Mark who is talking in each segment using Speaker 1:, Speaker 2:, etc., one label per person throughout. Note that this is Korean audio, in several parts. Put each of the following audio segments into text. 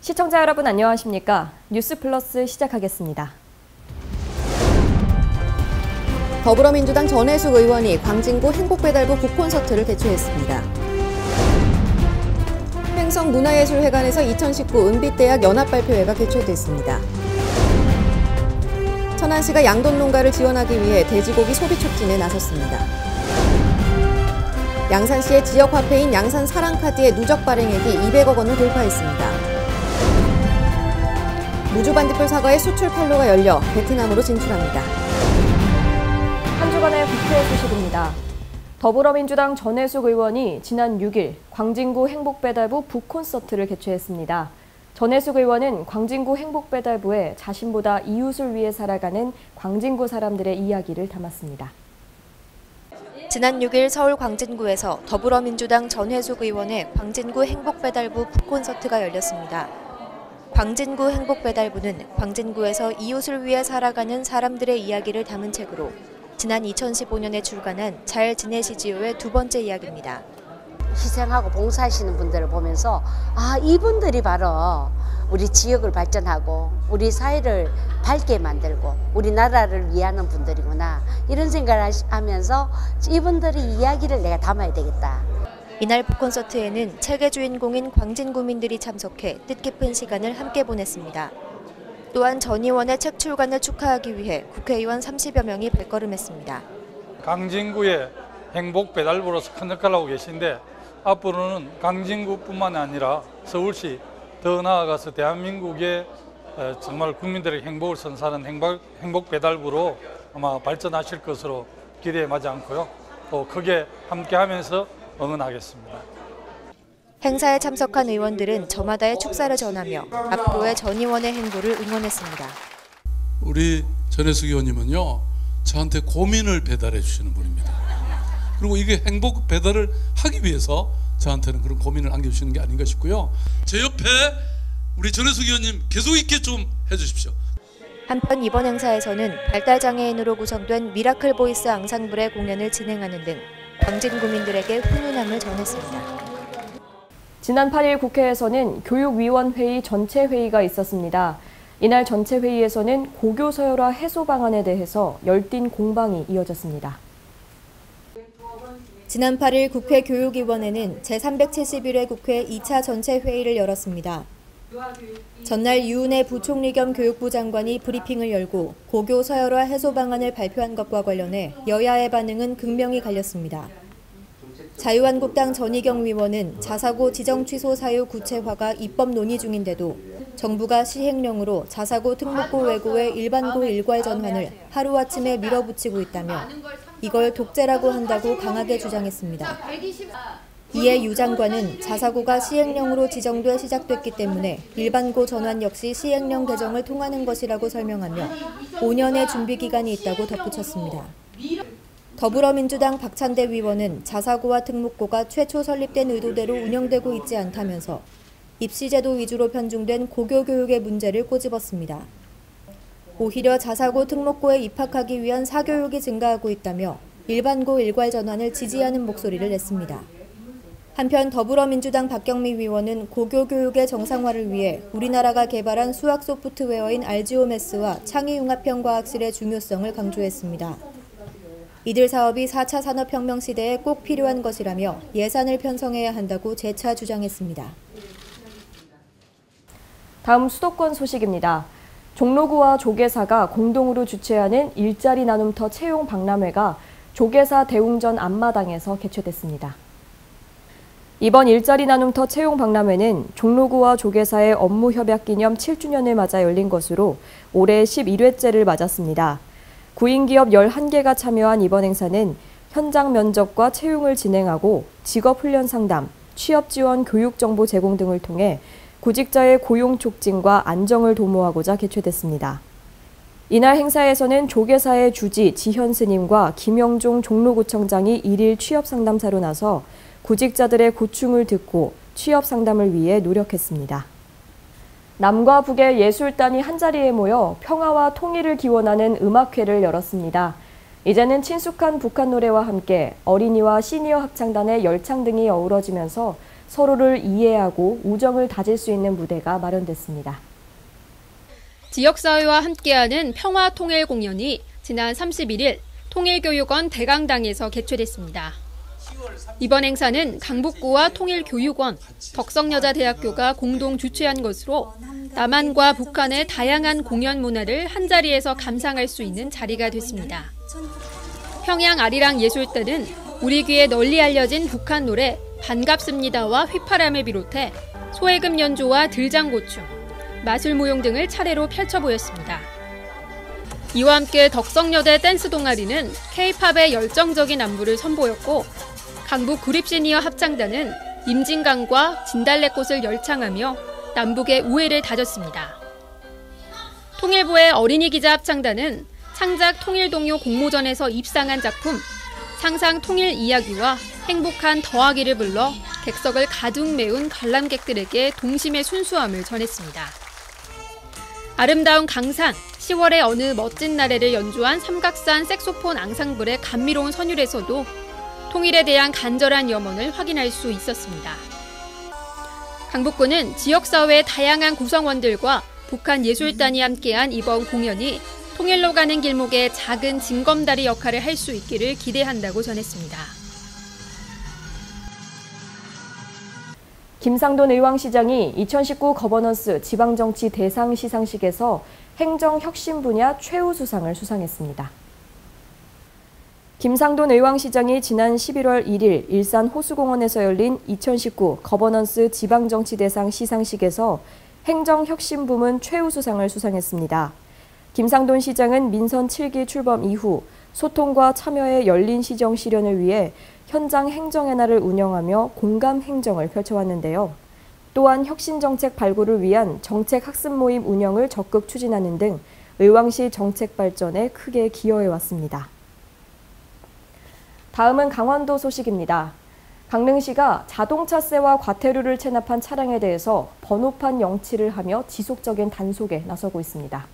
Speaker 1: 시청자 여러분 안녕하십니까? 뉴스플러스 시작하겠습니다.
Speaker 2: 더불어민주당 전혜숙 의원이 광진구 행복배달부 북콘서트를 개최했습니다. 횡성문화예술회관에서 2019 은빛대학 연합발표회가 개최됐습니다. 천안시가 양돈 농가를 지원하기 위해 돼지고기 소비 촉진에 나섰습니다. 양산시의 지역화폐인 양산 사랑카드의 누적 발행액이 200억 원을 돌파했습니다. 무주반딧불 사과의 수출 판로가 열려 베트남으로 진출합니다.
Speaker 1: 한 주간의 국회 소식입니다. 더불어민주당 전혜숙 의원이 지난 6일 광진구 행복배달부 북콘서트를 개최했습니다. 전혜숙 의원은 광진구 행복배달부에 자신보다 이웃을 위해 살아가는 광진구 사람들의 이야기를 담았습니다.
Speaker 2: 지난 6일 서울 광진구에서 더불어민주당 전혜숙 의원의 광진구 행복배달부 북콘서트가 열렸습니다. 광진구 행복배달부는 광진구에서 이웃을 위해 살아가는 사람들의 이야기를 담은 책으로 지난 2015년에 출간한 잘 지내시지요의 두 번째 이야기입니다.
Speaker 3: 희생하고 봉사하시는 분들을 보면서 이분들이 바로 우리 지역을 발전하고 우리 사회를 밝게 만들고 우리나라를 위하는 분들이구나 이런 생각을 하면서 이분들의 이야기를 내가 담아야 되겠다.
Speaker 2: 이날 북콘서트에는 책의 주인공인 광진구민들이 참석해 뜻깊은 시간을 함께 보냈습니다. 또한 전 의원의 책 출간을 축하하기 위해 국회의원 30여 명이 발걸음했습니다.
Speaker 4: 광진구의 행복배달부로서 큰 역할을 하고 계신데 앞으로는 광진구뿐만 아니라 서울시 더 나아가서 대한민국의 정말 국민들의 행복을 선사하는 행복배달부로 아마 발전하실 것으로 기대에 마지 않고요. 또 크게 함께하면서 응원하겠습니다.
Speaker 2: 행사에 참석한 의원들은 저마다의 축사를 전하며 앞으로의 전 의원의 행보를 응원했습니다.
Speaker 5: 우리 전혜숙 의원님은요, 저한테 고민을 배달해 주시는 분입니다. 그리고 이게 행복 배달을 하기 위해서 저한테는 그런 고민을 안겨주시는 게 아닌가 싶고요. 제 옆에 우리 전혜숙 의원님 계속 있게 좀 해주십시오.
Speaker 2: 한편 이번 행사에서는 발달장애인으로 구성된 미라클 보이스 앙상블의 공연을 진행하는 등 광진구민들에게 훈훈함을 전했습니다.
Speaker 1: 지난 8일 국회에서는 교육위원회의 전체 회의가 있었습니다. 이날 전체 회의에서는 고교 서열화 해소 방안에 대해서 열띤 공방이 이어졌습니다.
Speaker 2: 지난 8일 국회 교육위원회는 제371회 국회 2차 전체 회의를 열었습니다. 전날 유은혜 부총리 겸 교육부 장관이 브리핑을 열고 고교 서열화 해소 방안을 발표한 것과 관련해 여야의 반응은 극명히 갈렸습니다. 자유한국당 전희경 의원은 자사고 지정 취소 사유 구체화가 입법 논의 중인데도 정부가 시행령으로 자사고 특목고 외고의 일반고 일괄 전환을 하루아침에 밀어붙이고 있다며 이걸 독재라고 한다고 강하게 주장했습니다. 이에 유 장관은 자사고가 시행령으로 지정돼 시작됐기 때문에 일반고 전환 역시 시행령 개정을 통하는 것이라고 설명하며 5년의 준비 기간이 있다고 덧붙였습니다. 더불어민주당 박찬대 의원은 자사고와 특목고가 최초 설립된 의도대로 운영되고 있지 않다면서 입시제도 위주로 편중된 고교 교육의 문제를 꼬집었습니다. 오히려 자사고 특목고에 입학하기 위한 사교육이 증가하고 있다며 일반고 일괄 전환을 지지하는 목소리를 냈습니다. 한편 더불어민주당 박경미 의원은 고교 교육의 정상화를 위해 우리나라가 개발한 수학 소프트웨어인 알지오매스와 창의융합형과학실의 중요성을 강조했습니다. 이들 사업이 4차 산업혁명 시대에 꼭 필요한 것이라며 예산을 편성해야 한다고 재차 주장했습니다.
Speaker 1: 다음 수도권 소식입니다. 종로구와 조계사가 공동으로 주최하는 일자리 나눔터 채용 박람회가 조계사 대웅전 앞마당에서 개최됐습니다. 이번 일자리 나눔터 채용 박람회는 종로구와 조계사의 업무 협약 기념 7주년을 맞아 열린 것으로 올해 11회째를 맞았습니다. 구인기업 11개가 참여한 이번 행사는 현장 면접과 채용을 진행하고 직업훈련 상담, 취업지원 교육정보 제공 등을 통해 구직자의 고용 촉진과 안정을 도모하고자 개최됐습니다. 이날 행사에서는 조계사의 주지 지현 스님과 김영종 종로구청장이 일일 취업 상담사로 나서 구직자들의 고충을 듣고 취업 상담을 위해 노력했습니다. 남과 북의 예술단이 한자리에 모여 평화와 통일을 기원하는 음악회를 열었습니다. 이제는 친숙한 북한 노래와 함께 어린이와 시니어 합창단의 열창 등이 어우러지면서 서로를 이해하고 우정을 다질 수 있는 무대가 마련됐습니다.
Speaker 6: 지역사회와 함께하는 평화통일 공연이 지난 31일 통일교육원 대강당에서 개최됐습니다. 이번 행사는 강북구와 통일교육원, 덕성여자대학교가 공동 주최한 것으로 남한과 북한의 다양한 공연 문화를 한자리에서 감상할 수 있는 자리가 됐습니다. 평양 아리랑 예술단은 우리 귀에 널리 알려진 북한 노래 반갑습니다와 휘파람을 비롯해 소해금 연주와 들장고춤, 마술무용 등을 차례로 펼쳐 보였습니다. 이와 함께 덕성여대 댄스 동아리는 K-팝의 열정적인 안무를 선보였고 강북 구립시니어 합창단은 임진강과 진달래꽃을 열창하며 남북의 우애를 다졌습니다. 통일부의 어린이 기자 합창단은 창작 통일동요 공모전에서 입상한 작품 상상 통일 이야기와 행복한 더하기를 불러 객석을 가득 메운 관람객들에게 동심의 순수함을 전했습니다. 아름다운 강산, 10월의 어느 멋진 날에를 연주한 삼각산 색소폰 앙상블의 감미로운 선율에서도 통일에 대한 간절한 염원을 확인할 수 있었습니다. 강북구는 지역사회의 다양한 구성원들과 북한 예술단이 함께한 이번 공연이 통일로 가는 길목에 작은 징검다리 역할을 할 수 있기를 기대한다고 전했습니다.
Speaker 1: 김상돈 의왕시장이 2019 거버넌스 지방정치 대상 시상식에서 행정혁신 분야 최우수상을 수상했습니다. 김상돈 의왕시장이 지난 11월 1일 일산 호수공원에서 열린 2019 거버넌스 지방정치 대상 시상식에서 행정혁신 부문 최우수상을 수상했습니다. 김상돈 시장은 민선 7기 출범 이후 소통과 참여의 열린 시정 실현을 위해 현장 행정의 날을 운영하며 공감 행정을 펼쳐왔는데요. 또한 혁신정책 발굴을 위한 정책 학습 모임 운영을 적극 추진하는 등 의왕시 정책 발전에 크게 기여해왔습니다. 다음은 강원도 소식입니다. 강릉시가 자동차세와 과태료를 체납한 차량에 대해서 번호판 영치를 하며 지속적인 단속에 나서고 있습니다.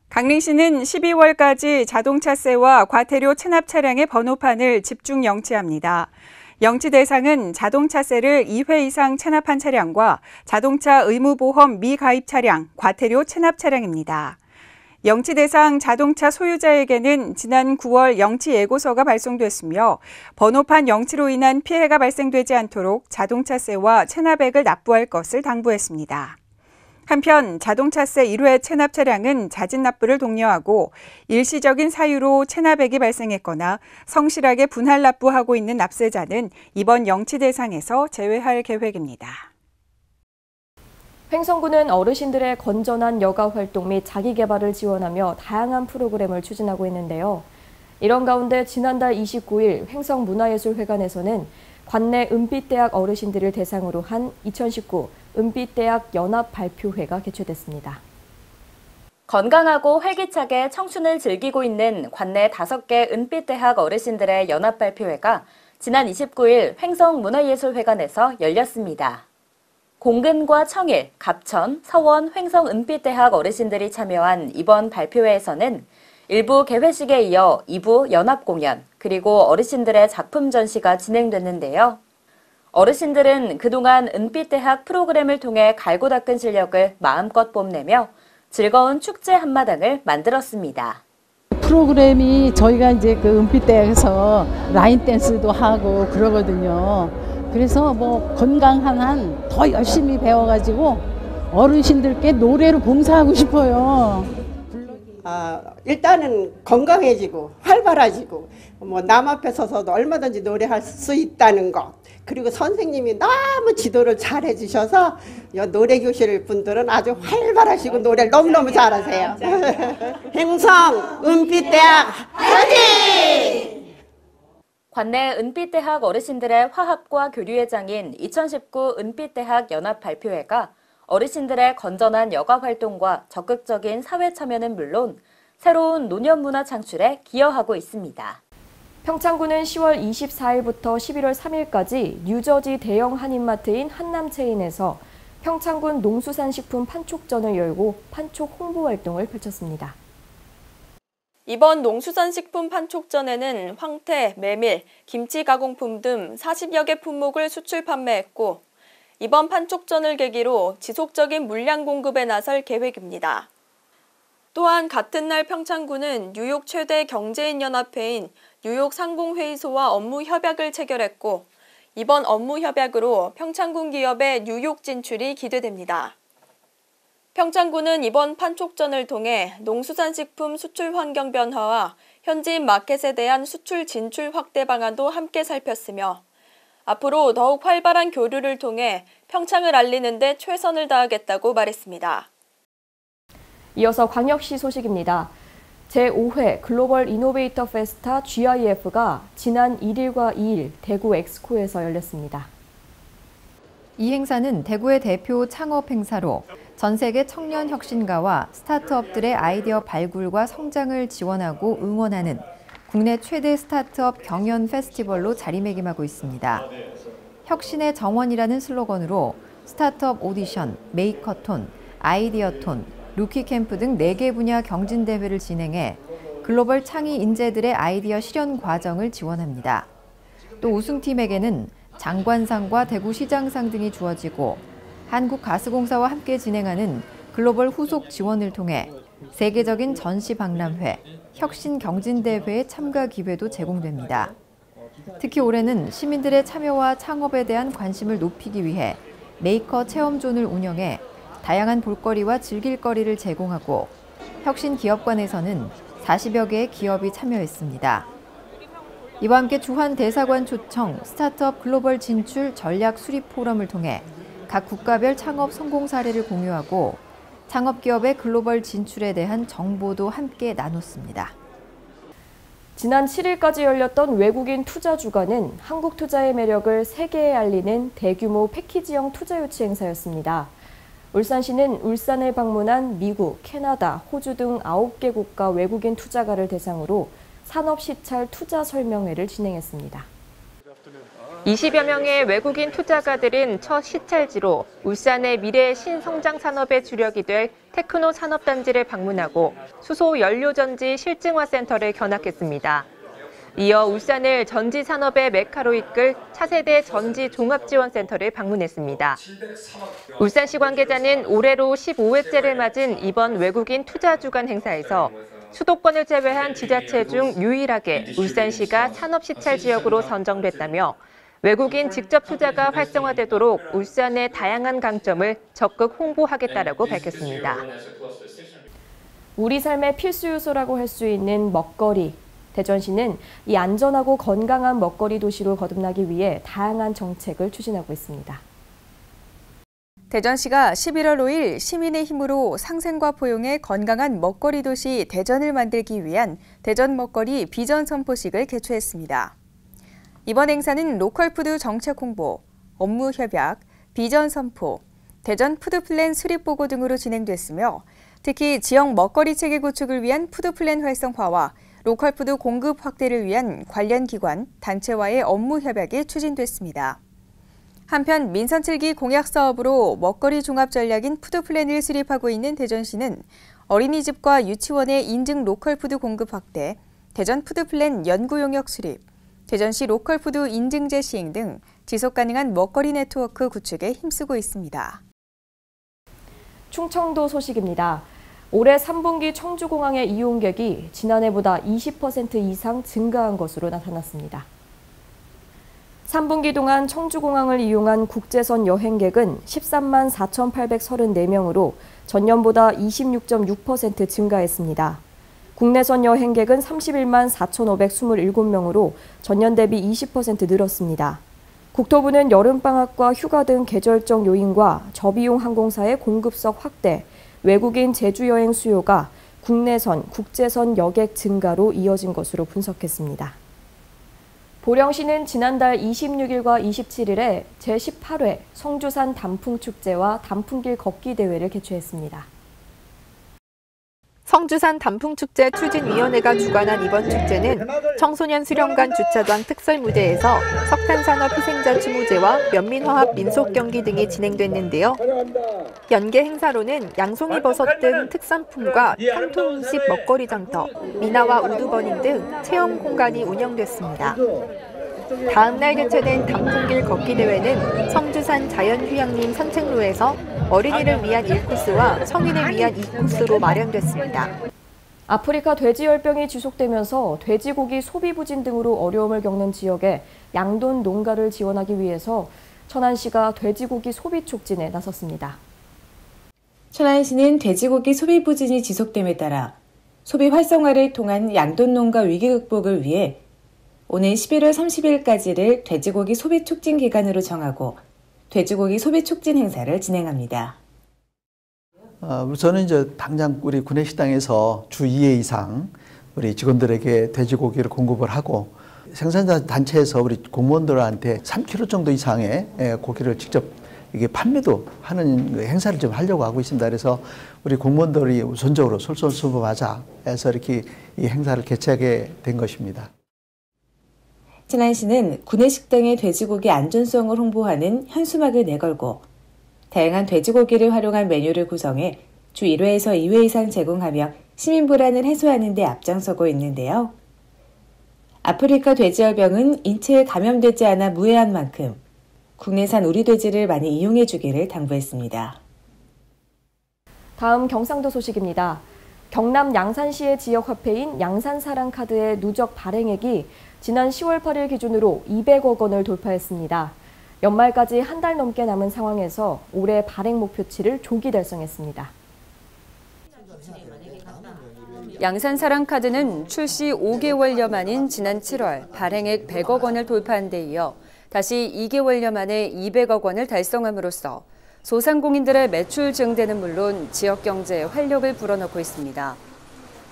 Speaker 7: 강릉시는 12월까지 자동차세와 과태료 체납 차량의 번호판을 집중 영치합니다. 영치 대상은 자동차세를 2회 이상 체납한 차량과 자동차 의무보험 미가입 차량, 과태료 체납 차량입니다. 영치 대상 자동차 소유자에게는 지난 9월 영치 예고서가 발송됐으며 번호판 영치로 인한 피해가 발생되지 않도록 자동차세와 체납액을 납부할 것을 당부했습니다. 한편 자동차세 1회 체납 차량은 자진 납부를 독려하고 일시적인 사유로 체납액이 발생했거나 성실하게 분할 납부하고 있는 납세자는 이번 영치 대상에서 제외할 계획입니다.
Speaker 1: 횡성구는 어르신들의 건전한 여가 활동 및 자기 개발을 지원하며 다양한 프로그램을 추진하고 있는데요. 이런 가운데 지난달 29일 횡성문화예술회관에서는 관내 은빛대학 어르신들을 대상으로 한 2019 은빛대학 연합 발표회가 개최됐습니다.
Speaker 8: 건강하고 활기차게 청춘을 즐기고 있는 관내 5개 은빛대학 어르신들의 연합 발표회가 지난 29일 횡성문화예술회관에서 열렸습니다. 공근과 청일, 갑천, 서원, 횡성 은빛대학 어르신들이 참여한 이번 발표회에서는 일부 개회식에 이어 2부 연합공연, 그리고 어르신들의 작품 전시가 진행됐는데요. 어르신들은 그동안 은빛대학 프로그램을 통해 갈고 닦은 실력을 마음껏 뽐내며 즐거운 축제 한마당을 만들었습니다.
Speaker 9: 프로그램이 저희가 이제 그 은빛대학에서 라인 댄스도 하고 그러거든요. 그래서 뭐 건강한 한 더 열심히 배워가지고 어르신들께 노래로 봉사하고 싶어요.
Speaker 10: 일단은 건강해지고 활발해지고 뭐 남 앞에 서서도 얼마든지 노래할 수 있다는 것, 그리고 선생님이 너무 지도를 잘 해주셔서 노래교실 분들은 아주 활발하시고 노래를 너무너무 잘하세요. 횡성 은빛대학 화이팅!
Speaker 8: 관내 은빛대학 어르신들의 화합과 교류의 장인 2019 은빛대학 연합 발표회가 어르신들의 건전한 여가 활동과 적극적인 사회 참여는 물론 새로운 노년 문화 창출에 기여하고 있습니다.
Speaker 1: 평창구는 10월 24일부터 11월 3일까지 뉴저지 대형 한인마트인 한남체인에서 평창군 농수산식품 판촉전을 열고 판촉 홍보 활동을 펼쳤습니다.
Speaker 11: 이번 농수산식품 판촉전에는 황태, 메밀, 김치 가공품 등 40여 개 품목을 수출 판매했고 이번 판촉전을 계기로 지속적인 물량 공급에 나설 계획입니다. 또한 같은 날 평창군은 뉴욕 최대 경제인 연합회인 뉴욕 상공회의소와 업무 협약을 체결했고 이번 업무 협약으로 평창군 기업의 뉴욕 진출이 기대됩니다. 평창군은 이번 판촉전을 통해 농수산식품 수출 환경 변화와 현지인 마켓에 대한 수출 진출 확대 방안도 함께 살폈으며 앞으로 더욱 활발한 교류를 통해 평창을 알리는 데 최선을 다하겠다고 말했습니다.
Speaker 1: 이어서 광역시 소식입니다. 제5회 글로벌 이노베이터 페스타 GIF가 지난 1일과 2일 대구 엑스코에서 열렸습니다.
Speaker 12: 이 행사는 대구의 대표 창업 행사로 전 세계 청년 혁신가와 스타트업들의 아이디어 발굴과 성장을 지원하고 응원하는 국내 최대 스타트업 경연 페스티벌로 자리매김하고 있습니다. 혁신의 정원이라는 슬로건으로 스타트업 오디션, 메이커톤, 아이디어톤, 루키 캠프 등 4개 분야 경진대회를 진행해 글로벌 창의 인재들의 아이디어 실현 과정을 지원합니다. 또 우승팀에게는 장관상과 대구시장상 등이 주어지고 한국가스공사와 함께 진행하는 글로벌 후속 지원을 통해 세계적인 전시 박람회, 혁신 경진대회의 참가 기회도 제공됩니다. 특히 올해는 시민들의 참여와 창업에 대한 관심을 높이기 위해 메이커 체험존을 운영해 다양한 볼거리와 즐길거리를 제공하고 혁신 기업관에서는 40여 개의 기업이 참여했습니다. 이와 함께 주한 대사관 초청 스타트업 글로벌 진출 전략 수립 포럼을 통해 각 국가별 창업 성공 사례를 공유하고 창업기업의 글로벌 진출에 대한 정보도 함께 나눴습니다.
Speaker 1: 지난 7일까지 열렸던 외국인 투자 주간은 한국 투자의 매력을 세계에 알리는 대규모 패키지형 투자 유치 행사였습니다. 울산시는 울산을 방문한 미국, 캐나다, 호주 등 9개 국가 외국인 투자가를 대상으로 산업시찰 투자 설명회를 진행했습니다.
Speaker 13: 20여 명의 외국인 투자가들은 첫 시찰지로 울산의 미래 신성장 산업의 주력이 될 테크노 산업단지를 방문하고 수소 연료전지 실증화센터를 견학했습니다. 이어 울산을 전지 산업의 메카로 이끌 차세대 전지 종합지원센터를 방문했습니다. 울산시 관계자는 올해로 15회째를 맞은 이번 외국인 투자 주간 행사에서 수도권을 제외한 지자체 중 유일하게 울산시가 산업시찰 지역으로 선정됐다며 외국인 직접 투자가 활성화되도록 울산의 다양한 강점을 적극 홍보하겠다라고 밝혔습니다.
Speaker 1: 우리 삶의 필수 요소라고 할 수 있는 먹거리. 대전시는 이 안전하고 건강한 먹거리 도시로 거듭나기 위해 다양한 정책을 추진하고 있습니다.
Speaker 14: 대전시가 11월 5일 시민의 힘으로 상생과 포용의 건강한 먹거리 도시 대전을 만들기 위한 대전 먹거리 비전 선포식을 개최했습니다. 이번 행사는 로컬푸드 정책 홍보, 업무 협약, 비전 선포, 대전 푸드플랜 수립 보고 등으로 진행됐으며 특히 지역 먹거리 체계 구축을 위한 푸드플랜 활성화와 로컬푸드 공급 확대를 위한 관련 기관, 단체와의 업무 협약이 추진됐습니다. 한편 민선 7기 공약 사업으로 먹거리 종합 전략인 푸드플랜을 수립하고 있는 대전시는 어린이집과 유치원의 인증 로컬푸드 공급 확대, 대전 푸드플랜 연구 용역 수립, 대전시 로컬푸드 인증제 시행 등 지속가능한 먹거리 네트워크 구축에 힘쓰고 있습니다.
Speaker 1: 충청도 소식입니다. 올해 3분기 청주공항의 이용객이 지난해보다 20% 이상 증가한 것으로 나타났습니다. 3분기 동안 청주공항을 이용한 국제선 여행객은 13만 4,834명으로 전년보다 26.6% 증가했습니다. 국내선 여행객은 31만 4,527명으로 전년 대비 20% 늘었습니다. 국토부는 여름방학과 휴가 등 계절적 요인과 저비용 항공사의 공급석 확대, 외국인 제주여행 수요가 국내선, 국제선 여객 증가로 이어진 것으로 분석했습니다. 보령시는 지난달 26일과 27일에 제18회 성주산 단풍축제와 단풍길 걷기 대회를 개최했습니다.
Speaker 15: 성주산 단풍축제 추진위원회가 주관한 이번 축제는 청소년 수련관 주차장 특설 무대에서 석탄산업 희생자 추모제와 면민화합 민속경기 등이 진행됐는데요. 연계 행사로는 양송이버섯 등 특산품과 향토음식 먹거리 장터, 미나와 우드버닝 등 체험 공간이 운영됐습니다. 다음 날 개최된 단풍길 걷기 대회는 성주산 자연휴양림 산책로에서 어린이를 위한 1코스와 성인을 위한 2코스로 마련됐습니다.
Speaker 1: 아프리카 돼지열병이 지속되면서 돼지고기 소비 부진 등으로 어려움을 겪는 지역에 양돈 농가를 지원하기 위해서 천안시가 돼지고기 소비 촉진에 나섰습니다.
Speaker 16: 천안시는 돼지고기 소비 부진이 지속됨에 따라 소비 활성화를 통한 양돈 농가 위기 극복을 위해 오는 11월 30일까지를 돼지고기 소비 촉진 기간으로 정하고 돼지고기 소비 촉진 행사를 진행합니다.
Speaker 17: 저는 이제 당장 우리 구내식당에서 주 2회 이상 우리 직원들에게 돼지고기를 공급을 하고 생산자 단체에서 우리 공무원들한테 3kg 정도 이상의 고기를 직접 이게 판매도 하는 행사를 좀 하려고 하고 있습니다. 그래서 우리 공무원들이 우선적으로 솔선수범하자 해서 이렇게 이 행사를 개최하게 된 것입니다.
Speaker 16: 천안시는 구내식당의 돼지고기 안전성을 홍보하는 현수막을 내걸고 다양한 돼지고기를 활용한 메뉴를 구성해 주 1회에서 2회 이상 제공하며 시민 불안을 해소하는 데 앞장서고 있는데요. 아프리카 돼지열병은 인체에 감염되지 않아 무해한 만큼 국내산 우리 돼지를 많이 이용해 주기를 당부했습니다.
Speaker 1: 다음 경상도 소식입니다. 경남 양산시의 지역화폐인 양산사랑카드의 누적 발행액이 지난 10월 8일 기준으로 200억 원을 돌파했습니다. 연말까지 한 달 넘게 남은 상황에서 올해 발행 목표치를 조기 달성했습니다.
Speaker 18: 양산사랑카드는 출시 5개월여 만인 지난 7월 발행액 100억 원을 돌파한 데 이어 다시 2개월여 만에 200억 원을 달성함으로써 소상공인들의 매출 증대는 물론 지역 경제에 활력을 불어넣고 있습니다.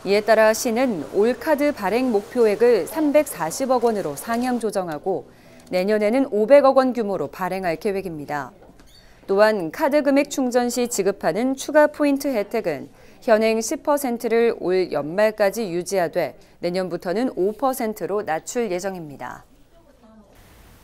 Speaker 18: 이에 따라 시는 올 카드 발행 목표액을 340억 원으로 상향 조정하고 내년에는 500억 원 규모로 발행할 계획입니다. 또한 카드 금액 충전 시 지급하는 추가 포인트 혜택은 현행 10%를 올 연말까지 유지하되 내년부터는 5%로 낮출 예정입니다.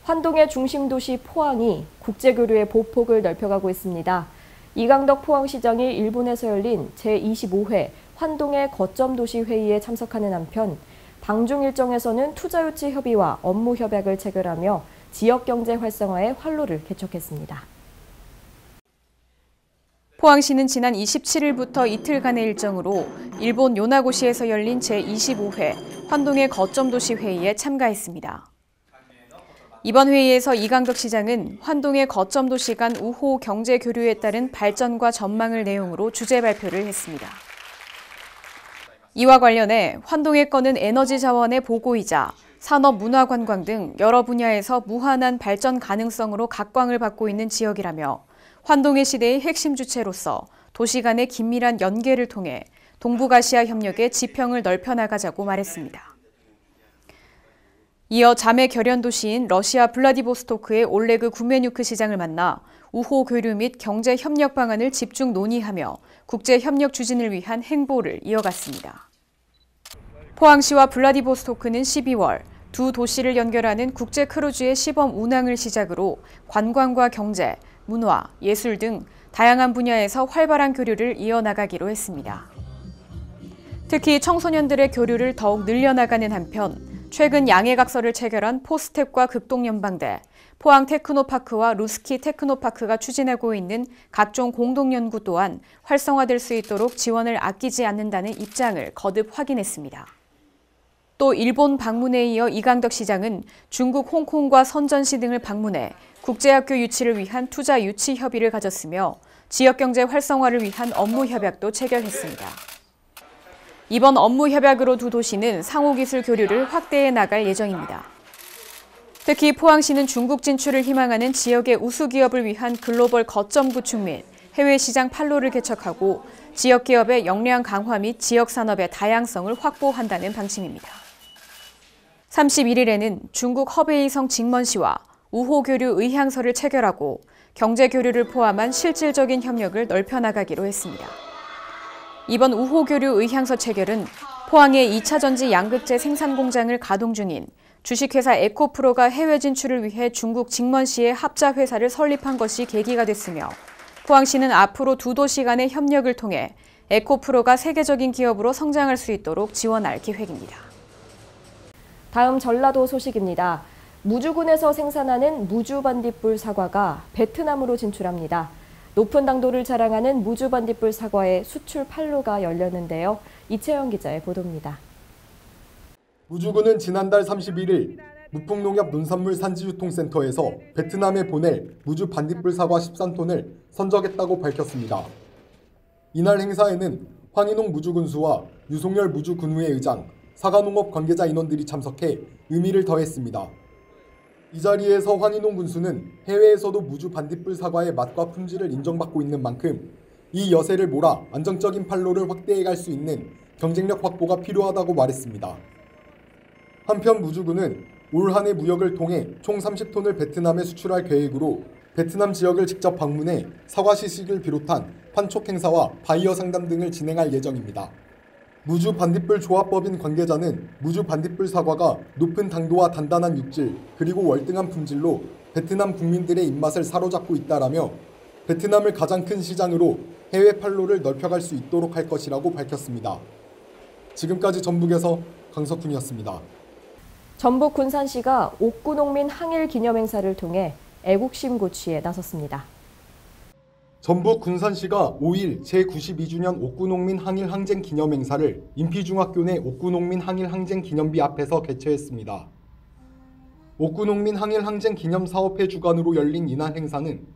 Speaker 1: 환동의 중심 도시 포항이 국제교류의 보폭을 넓혀가고 있습니다. 이강덕 포항시장이 일본에서 열린 제25회 환동의 거점 도시 회의에 참석하는 한편 방중 일정에서는 투자 유치 협의와 업무 협약을 체결하며 지역 경제 활성화에 활로를 개척했습니다.
Speaker 14: 포항시는 지난 27일부터 이틀간의 일정으로 일본 요나고시에서 열린 제25회 환동의 거점 도시 회의에 참가했습니다. 이번 회의에서 이강덕 시장은 환동의 거점 도시 간 우호 경제 교류에 따른 발전과 전망을 내용으로 주제 발표를 했습니다. 이와 관련해 환동의 건은 에너지 자원의 보고이자 산업, 문화, 관광 등 여러 분야에서 무한한 발전 가능성으로 각광을 받고 있는 지역이라며 환동의 시대의 핵심 주체로서 도시 간의 긴밀한 연계를 통해 동북아시아 협력의 지평을 넓혀나가자고 말했습니다. 이어 자매 결연 도시인 러시아 블라디보스토크의 올레그 구메뉴크 시장을 만나 우호 교류 및 경제 협력 방안을 집중 논의하며 국제 협력 추진을 위한 행보를 이어갔습니다. 포항시와 블라디보스토크는 12월 두 도시를 연결하는 국제 크루즈의 시범 운항을 시작으로 관광과 경제, 문화, 예술 등 다양한 분야에서 활발한 교류를 이어나가기로 했습니다. 특히 청소년들의 교류를 더욱 늘려나가는 한편 최근 양해각서를 체결한 포스텍과 극동연방대, 포항 테크노파크와 루스키 테크노파크가 추진하고 있는 각종 공동연구 또한 활성화될 수 있도록 지원을 아끼지 않는다는 입장을 거듭 확인했습니다. 또 일본 방문에 이어 이강덕 시장은 중국 홍콩과 선전시 등을 방문해 국제학교 유치를 위한 투자 유치 협의를 가졌으며 지역경제 활성화를 위한 업무 협약도 체결했습니다. 이번 업무 협약으로 두 도시는 상호기술 교류를 확대해 나갈 예정입니다. 특히 포항시는 중국 진출을 희망하는 지역의 우수기업을 위한 글로벌 거점 구축 및 해외 시장 판로를 개척하고 지역 기업의 역량 강화 및 지역 산업의 다양성을 확보한다는 방침입니다. 31일에는 중국 허베이성 징먼시와 우호 교류 의향서를 체결하고 경제 교류를 포함한 실질적인 협력을 넓혀나가기로 했습니다.
Speaker 19: 이번 우호교류 의향서 체결은 포항의 2차 전지 양극재 생산 공장을 가동 중인 주식회사 에코프로가 해외 진출을 위해 중국 직먼시에 합자 회사를 설립한 것이 계기가 됐으며 포항시는 앞으로 두 도시 간의 협력을 통해 에코프로가 세계적인 기업으로 성장할 수 있도록 지원할 계획입니다.
Speaker 1: 다음 전라도 소식입니다. 무주군에서 생산하는 무주반딧불 사과가 베트남으로 진출합니다. 높은 당도를 자랑하는 무주반딧불 사과의 수출 판로가 열렸는데요. 이채영 기자의 보도입니다.
Speaker 20: 무주군은 지난달 31일 무풍농협 농산물 산지유통센터에서 베트남에 보낼 무주반딧불 사과 13톤을 선적했다고 밝혔습니다. 이날 행사에는 황인홍 무주군수와 유송열 무주군의회 의장, 사과농업 관계자 인원들이 참석해 의미를 더했습니다. 이 자리에서 황인홍 군수는 해외에서도 무주 반딧불 사과의 맛과 품질을 인정받고 있는 만큼 이 여세를 몰아 안정적인 판로를 확대해갈 수 있는 경쟁력 확보가 필요하다고 말했습니다. 한편 무주군은 올 한 해 무역을 통해 총 30톤을 베트남에 수출할 계획으로 베트남 지역을 직접 방문해 사과 시식을 비롯한 판촉 행사와 바이어 상담 등을 진행할 예정입니다. 무주 반딧불 조합법인 관계자는 무주 반딧불 사과가 높은 당도와 단단한 육질 그리고 월등한 품질로 베트남 국민들의 입맛을 사로잡고 있다라며 베트남을 가장 큰 시장으로 해외 판로를 넓혀갈 수 있도록 할 것이라고 밝혔습니다. 지금까지 전북에서 강석훈이었습니다.
Speaker 1: 전북 군산시가 옥구농민 항일 기념행사를 통해 애국심 고취에 나섰습니다.
Speaker 20: 전북 군산시가 5일 제92주년 옥구농민 항일 항쟁 기념행사를 인피중학교 내 옥구농민 항일 항쟁 기념비 앞에서 개최했습니다. 옥구농민 항일 항쟁 기념사업회 주관으로 열린 이날 행사는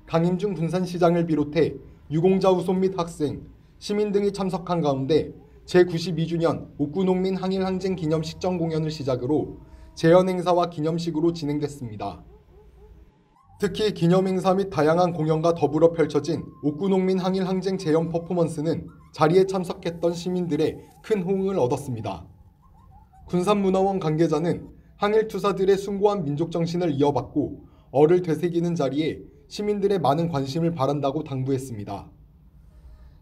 Speaker 20: 강임중 군산시장을 비롯해 유공자 후손 및 학생, 시민 등이 참석한 가운데 제92주년 옥구농민 항일 항쟁 기념 식전 공연을 시작으로 재연 행사와 기념식으로 진행됐습니다. 특히 기념행사 및 다양한 공연과 더불어 펼쳐진 옥구농민 항일 항쟁 재연 퍼포먼스는 자리에 참석했던 시민들의 큰 호응을 얻었습니다. 군산문화원 관계자는 항일 투사들의 숭고한 민족 정신을 이어받고 얼을 되새기는 자리에 시민들의 많은 관심을 바란다고 당부했습니다.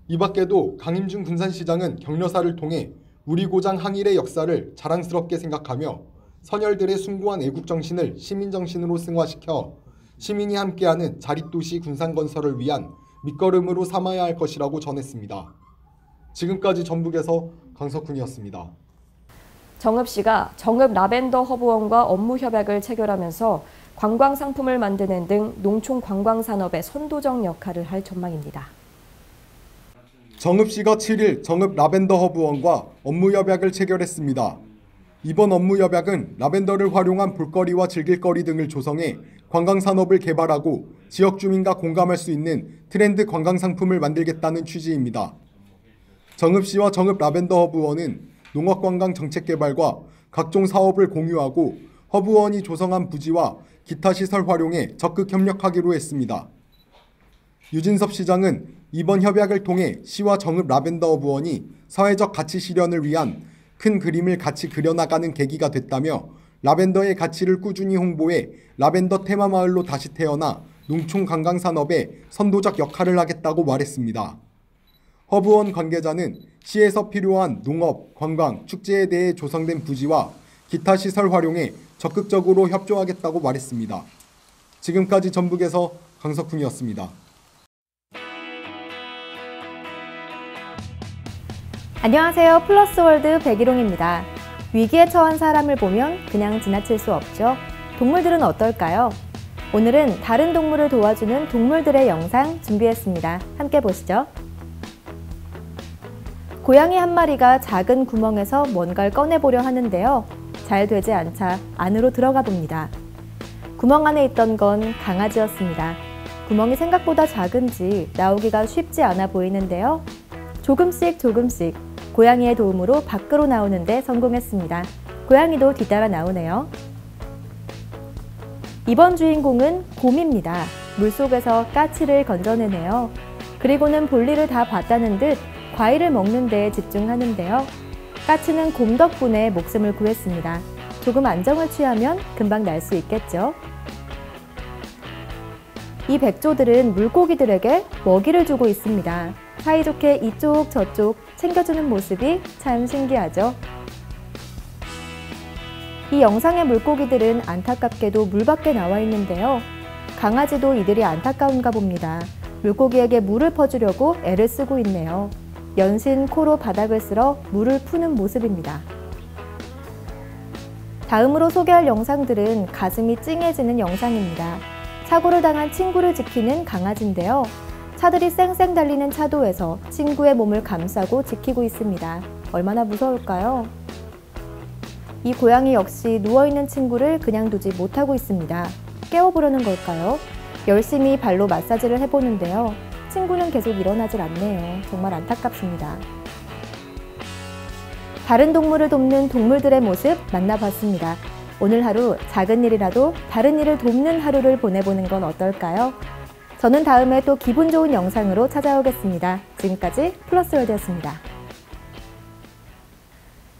Speaker 20: 이 밖에도 강임중 군산시장은 격려사를 통해 우리 고장 항일의 역사를 자랑스럽게 생각하며 선열들의 숭고한 애국정신을 시민정신으로 승화시켜 시민이 함께하는 자립도시 군산건설을 위한 밑거름으로 삼아야 할 것이라고 전했습니다. 지금까지 전북에서 강석훈이었습니다.
Speaker 1: 정읍시가 정읍 라벤더 허브원과 업무 협약을 체결하면서 관광 상품을 만드는 등 농촌 관광 산업의 선도적 역할을 할 전망입니다.
Speaker 20: 정읍시가 7일 정읍 라벤더 허브원과 업무 협약을 체결했습니다. 이번 업무 협약은 라벤더를 활용한 볼거리와 즐길거리 등을 조성해 관광산업을 개발하고 지역 주민과 공감할 수 있는 트렌드 관광상품을 만들겠다는 취지입니다. 정읍시와 정읍 라벤더 허브원은 농업관광 정책개발과 각종 사업을 공유하고 허브원이 조성한 부지와 기타 시설 활용에 적극 협력하기로 했습니다. 유진섭 시장은 이번 협약을 통해 시와 정읍 라벤더 허브원이 사회적 가치 실현을 위한 큰 그림을 같이 그려나가는 계기가 됐다며 라벤더의 가치를 꾸준히 홍보해 라벤더 테마마을로 다시 태어나 농촌 관광산업에 선도적 역할을 하겠다고 말했습니다. 허브원 관계자는 시에서 필요한 농업, 관광, 축제에 대해 조성된 부지와 기타 시설 활용에 적극적으로 협조하겠다고 말했습니다. 지금까지 전북에서 강석훈이었습니다.
Speaker 21: 안녕하세요. 플러스월드 백일홍입니다. 위기에 처한 사람을 보면 그냥 지나칠 수 없죠. 동물들은 어떨까요? 오늘은 다른 동물을 도와주는 동물들의 영상 준비했습니다. 함께 보시죠. 고양이 한 마리가 작은 구멍에서 뭔가를 꺼내보려 하는데요. 잘 되지 않자 안으로 들어가 봅니다. 구멍 안에 있던 건 강아지였습니다. 구멍이 생각보다 작은지 나오기가 쉽지 않아 보이는데요. 조금씩 고양이의 도움으로 밖으로 나오는데 성공했습니다. 고양이도 뒤따라 나오네요. 이번 주인공은 곰입니다. 물속에서 까치를 건져내네요. 그리고는 볼일을 다 봤다는 듯 과일을 먹는 데에 집중하는데요. 까치는 곰 덕분에 목숨을 구했습니다. 조금 안정을 취하면 금방 날 수 있겠죠. 이 백조들은 물고기들에게 먹이를 주고 있습니다. 사이좋게 이쪽 저쪽 챙겨주는 모습이 참 신기하죠. 이 영상의 물고기들은 안타깝게도 물 밖에 나와 있는데요. 강아지도 이들이 안타까운가 봅니다. 물고기에게 물을 퍼주려고 애를 쓰고 있네요. 연신 코로 바닥을 쓸어 물을 푸는 모습입니다. 다음으로 소개할 영상들은 가슴이 찡해지는 영상입니다. 사고를 당한 친구를 지키는 강아지인데요. 차들이 쌩쌩 달리는 차도에서 친구의 몸을 감싸고 지키고 있습니다. 얼마나 무서울까요? 이 고양이 역시 누워있는 친구를 그냥 두지 못하고 있습니다. 깨워보려는 걸까요? 열심히 발로 마사지를 해보는데요. 친구는 계속 일어나질 않네요. 정말 안타깝습니다. 다른 동물을 돕는 동물들의 모습 만나봤습니다. 오늘 하루 작은 일이라도 다른 일을 돕는 하루를 보내보는 건 어떨까요? 저는 다음에 또 기분 좋은 영상으로 찾아오겠습니다. 지금까지 플러스월드였습니다.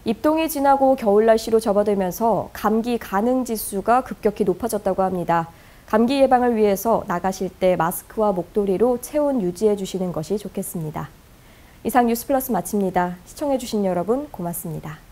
Speaker 1: 입동이 지나고 겨울날씨로 접어들면서 감기 가능 지수가 급격히 높아졌다고 합니다. 감기 예방을 위해서 나가실 때 마스크와 목도리로 체온 유지해 주시는 것이 좋겠습니다. 이상 뉴스플러스 마칩니다. 시청해 주신 여러분 고맙습니다.